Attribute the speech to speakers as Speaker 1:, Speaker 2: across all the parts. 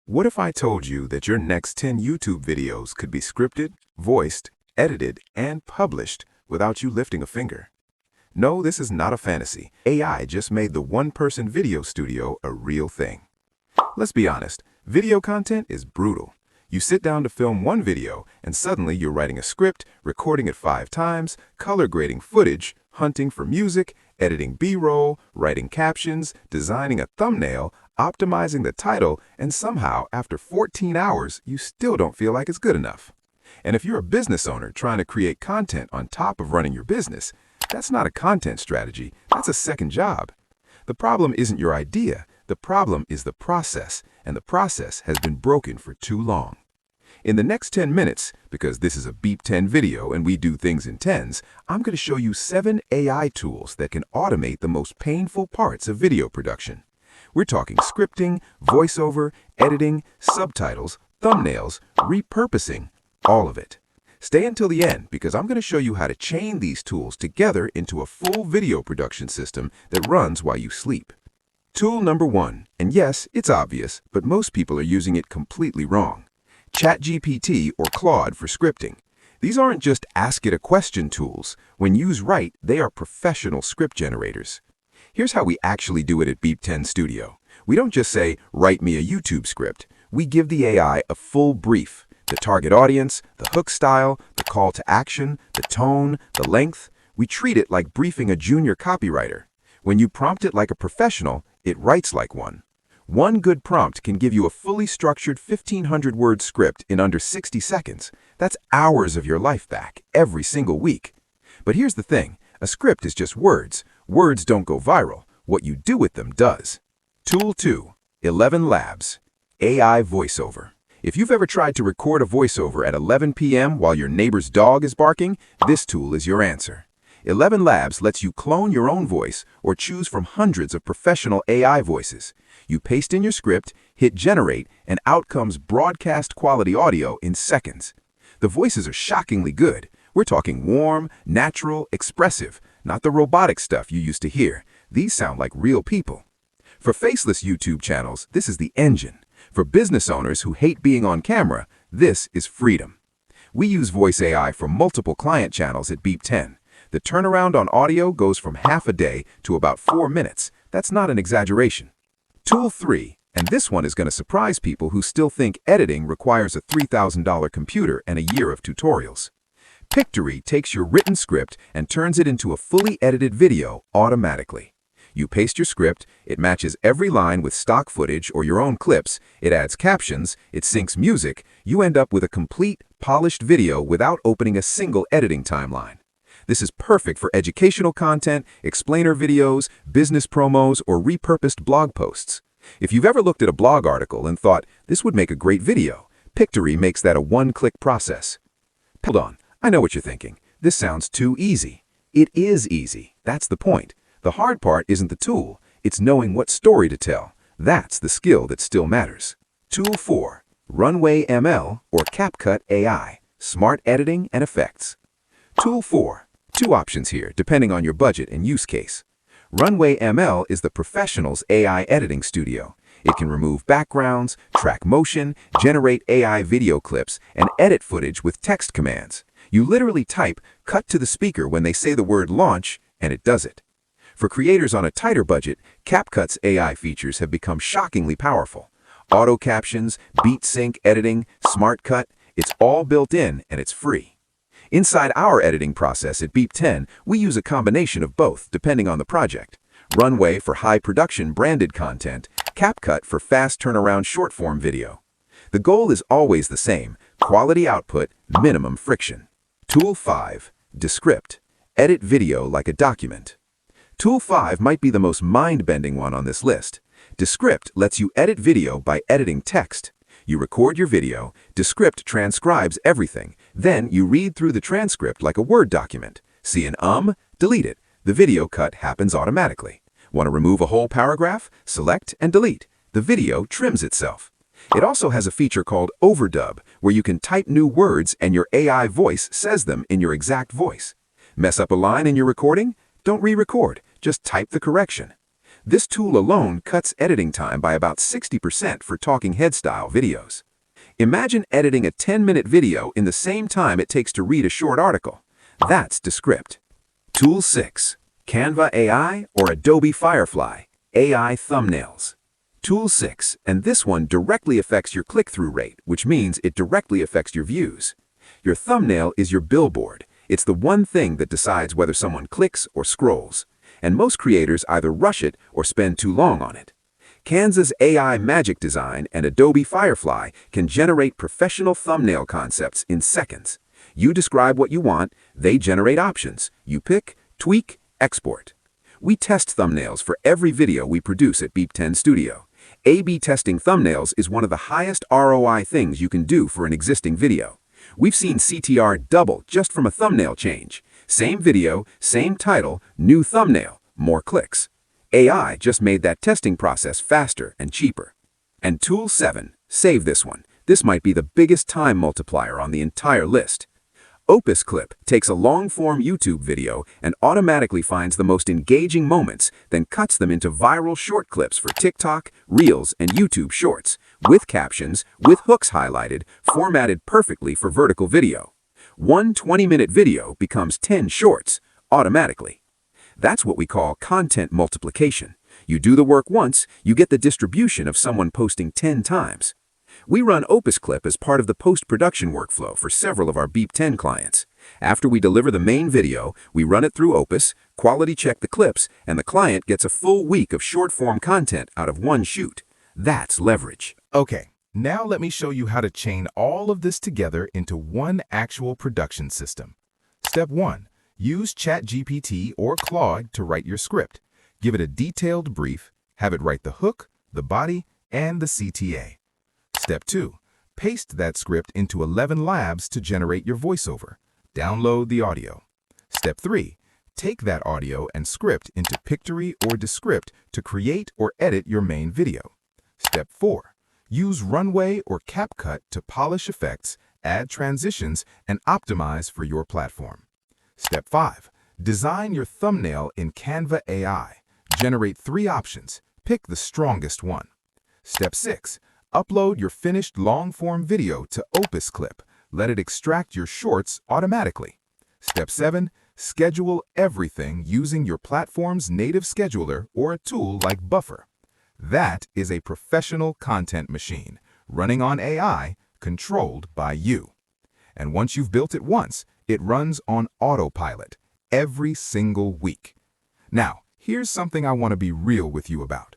Speaker 1: What if I told you that your next 10 YouTube videos could be scripted, voiced, edited, and published without you lifting a finger? No, this is not a fantasy. AI just made the one-person video studio a real thing. Let's be honest, video content is brutal. You sit down to film one video, and suddenly you're writing a script, recording it 5 times, color grading footage, hunting for music, editing B-roll, writing captions, designing a thumbnail, optimizing the title, and somehow, after 14 hours, you still don't feel like it's good enough. And if you're a business owner trying to create content on top of running your business, that's not a content strategy, that's a second job. The problem isn't your idea, the problem is the process, and the process has been broken for too long. In the next 10 minutes, because this is a Beep 10 video and we do things in tens, I'm going to show you 7 AI tools that can automate the most painful parts of video production. We're talking scripting, voiceover, editing, subtitles, thumbnails, repurposing, all of it. Stay until the end because I'm going to show you how to chain these tools together into a full video production system that runs while you sleep. Tool number 1, and yes, it's obvious, but most people are using it completely wrong. ChatGPT or Claude for scripting. These aren't just ask it a question tools. When used right, they are professional script generators. Here's how we actually do it at Beep 10 Studio. We don't just say, write me a YouTube script. We give the AI a full brief. The target audience, the hook style, the call to action, the tone, the length. We treat it like briefing a junior copywriter. When you prompt it like a professional, it writes like one. One good prompt can give you a fully structured 1,500-word script in under 60 seconds. That's hours of your life back, every single week. But here's the thing, a script is just words. Words don't go viral. What you do with them does. Tool 2, 11 Labs, AI voiceover. If you've ever tried to record a voiceover at 11 p.m. while your neighbor's dog is barking, this tool is your answer. 11 Labs lets you clone your own voice or choose from hundreds of professional AI voices. You paste in your script, hit generate, and out comes broadcast quality audio in seconds. The voices are shockingly good. We're talking warm, natural, expressive, not the robotic stuff you used to hear. These sound like real people. For faceless YouTube channels, this is the engine. For business owners who hate being on camera, this is freedom. We use voice AI for multiple client channels at Beep 10. The turnaround on audio goes from half a day to about 4 minutes. That's not an exaggeration. Tool 3, and this one is going to surprise people who still think editing requires a $3,000 computer and a year of tutorials. Pictory takes your written script and turns it into a fully edited video automatically. You paste your script, it matches every line with stock footage or your own clips, it adds captions, it syncs music, you end up with a complete, polished video without opening a single editing timeline. This is perfect for educational content, explainer videos, business promos, or repurposed blog posts. If you've ever looked at a blog article and thought, this would make a great video, Pictory makes that a one-click process. Hold on, I know what you're thinking. This sounds too easy. It is easy. That's the point. The hard part isn't the tool. It's knowing what story to tell. That's the skill that still matters. Tool 4, Runway ML or CapCut AI, Smart Editing and Effects. Tool 4. 2 options here, depending on your budget and use case. Runway ML is the professional's AI editing studio. It can remove backgrounds, track motion, generate AI video clips, and edit footage with text commands. You literally type, cut to the speaker when they say the word launch, and it does it. For creators on a tighter budget, CapCut's AI features have become shockingly powerful. Auto captions, beat sync editing, smart cut, it's all built in and it's free. Inside our editing process at Beep 10, we use a combination of both, depending on the project. Runway for high-production branded content, CapCut for fast turnaround short-form video. The goal is always the same, quality output, minimum friction. Tool 5, Descript, edit video like a document. Tool 5 might be the most mind-bending one on this list. Descript lets you edit video by editing text. You record your video, Descript transcribes everything, then you read through the transcript like a Word document. See an delete it. The video cut happens automatically. Want to remove a whole paragraph? Select and delete. The video trims itself. It also has a feature called Overdub, where you can type new words and your AI voice says them in your exact voice. Mess up a line in your recording? Don't re-record, just type the correction. This tool alone cuts editing time by about 60% for talking head-style videos. Imagine editing a 10-minute video in the same time it takes to read a short article. That's Descript. Tool 6. Canva AI or Adobe Firefly AI Thumbnails. Tool 6, and this one directly affects your click-through rate, which means it directly affects your views. Your thumbnail is your billboard. It's the one thing that decides whether someone clicks or scrolls. And most creators either rush it or spend too long on it. Canva's AI Magic Design and Adobe Firefly can generate professional thumbnail concepts in seconds. You describe what you want, they generate options. You pick, tweak, export. We test thumbnails for every video we produce at Beep 10 Studio. A/B testing thumbnails is one of the highest ROI things you can do for an existing video. We've seen CTR double just from a thumbnail change. Same video, same title, new thumbnail, more clicks. AI just made that testing process faster and cheaper. And Tool 7, save this one. This might be the biggest time multiplier on the entire list. Opus Clip takes a long-form YouTube video and automatically finds the most engaging moments, then cuts them into viral short clips for TikTok, Reels, and YouTube Shorts, with captions, with hooks highlighted, formatted perfectly for vertical video. One 20-minute video becomes 10 shorts, automatically. That's what we call content multiplication. You do the work once, you get the distribution of someone posting 10 times. We run Opus Clip as part of the post-production workflow for several of our Beep 10 clients. After we deliver the main video, we run it through Opus, quality check the clips, and the client gets a full week of short-form content out of one shoot. That's leverage.
Speaker 2: Okay, now let me show you how to chain all of this together into one actual production system. Step 1. Use ChatGPT or Claude to write your script. Give it a detailed brief, have it write the hook, the body, and the CTA. Step 2. Paste that script into 11 Labs to generate your voiceover. Download the audio. Step 3. Take that audio and script into Pictory or Descript to create or edit your main video. Step 4. Use Runway or CapCut to polish effects, add transitions, and optimize for your platform. Step 5. Design your thumbnail in Canva AI. Generate 3 options. Pick the strongest one. Step 6. Upload your finished long-form video to Opus Clip. Let it extract your shorts automatically. Step 7. Schedule everything using your platform's native scheduler or a tool like Buffer. That is a professional content machine, running on AI, controlled by you. And once you've built it once, it runs on autopilot every single week. Now, here's something I want to be real with you about.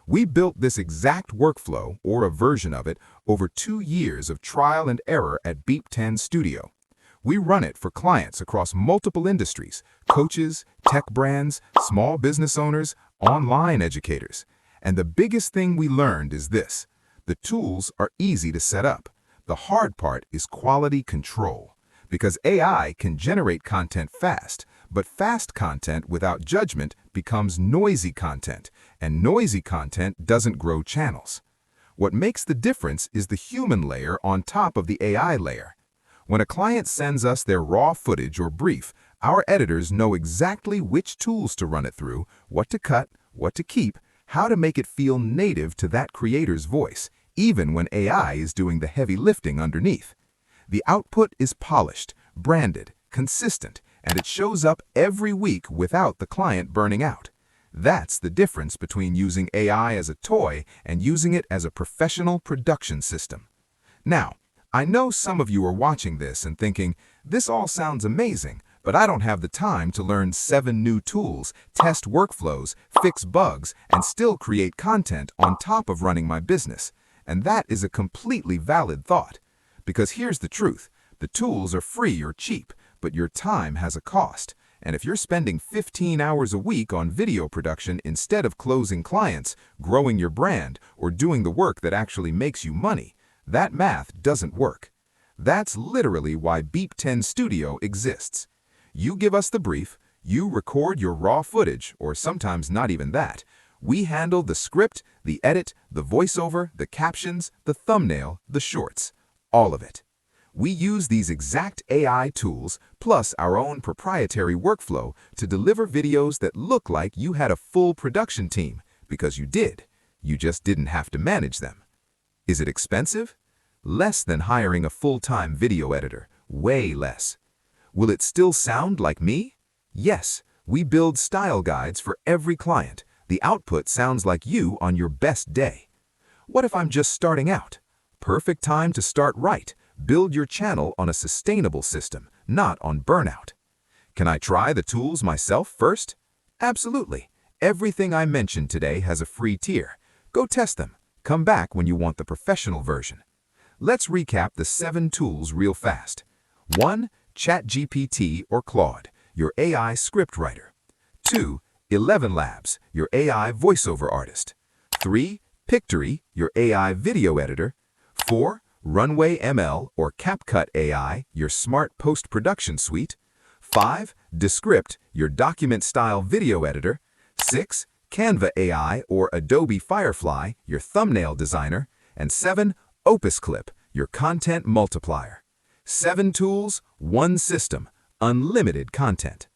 Speaker 2: We built this exact workflow, or a version of it, over 2 years of trial and error at Beep 10 Studio. We run it for clients across multiple industries, coaches, tech brands, small business owners, online educators. And the biggest thing we learned is this: the tools are easy to set up. The hard part is quality control. Because AI can generate content fast, but fast content without judgment becomes noisy content, and noisy content doesn't grow channels. What makes the difference is the human layer on top of the AI layer. When a client sends us their raw footage or brief, our editors know exactly which tools to run it through, what to cut, what to keep, how to make it feel native to that creator's voice, even when AI is doing the heavy lifting underneath. The output is polished, branded, consistent, and it shows up every week without the client burning out. That's the difference between using AI as a toy and using it as a professional production system. Now, I know some of you are watching this and thinking, this all sounds amazing, but I don't have the time to learn 7 new tools, test workflows, fix bugs, and still create content on top of running my business. And that is a completely valid thought. Because here's the truth, the tools are free or cheap, but your time has a cost. And if you're spending 15 hours a week on video production instead of closing clients, growing your brand, or doing the work that actually makes you money, that math doesn't work. That's literally why Beep 10 Studio exists. You give us the brief, you record your raw footage, or sometimes not even that. We handle the script, the edit, the voiceover, the captions, the thumbnail, the shorts. All of it. We use these exact AI tools, plus our own proprietary workflow, to deliver videos that look like you had a full production team, because you did. You just didn't have to manage them. Is it expensive? Less than hiring a full-time video editor, way less. Will it still sound like me? Yes, we build style guides for every client. The output sounds like you on your best day. What if I'm just starting out? Perfect time to start right. Build your channel on a sustainable system, not on burnout. Can I try the tools myself first? Absolutely. Everything I mentioned today has a free tier. Go test them. Come back when you want the professional version. Let's recap the 7 tools real fast. 1. ChatGPT or Claude, your AI script writer. 2. 11 Labs, your AI voiceover artist. 3. Pictory, your AI video editor. 4. Runway ML or CapCut AI, your smart post-production suite. 5. Descript, your document-style video editor. 6. Canva AI or Adobe Firefly, your thumbnail designer. And 7. Opus Clip, your content multiplier. 7 tools, 1 system, unlimited content.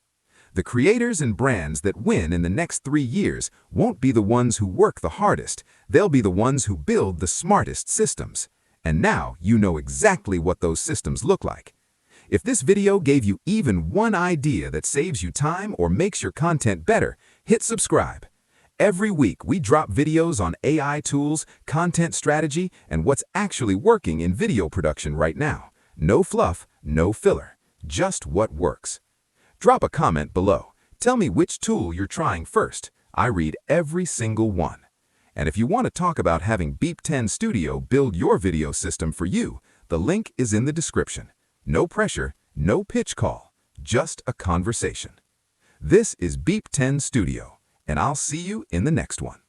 Speaker 2: The creators and brands that win in the next 3 years won't be the ones who work the hardest. They'll be the ones who build the smartest systems. And now you know exactly what those systems look like. If this video gave you even one idea that saves you time or makes your content better, hit subscribe. Every week we drop videos on AI tools, content strategy, and what's actually working in video production right now. No fluff, no filler, just what works. Drop a comment below. Tell me which tool you're trying first. I read every single one. And if you want to talk about having Beep 10 Studio build your video system for you, the link is in the description. No pressure, no pitch call, just a conversation. This is Beep 10 Studio, and I'll see you in the next one.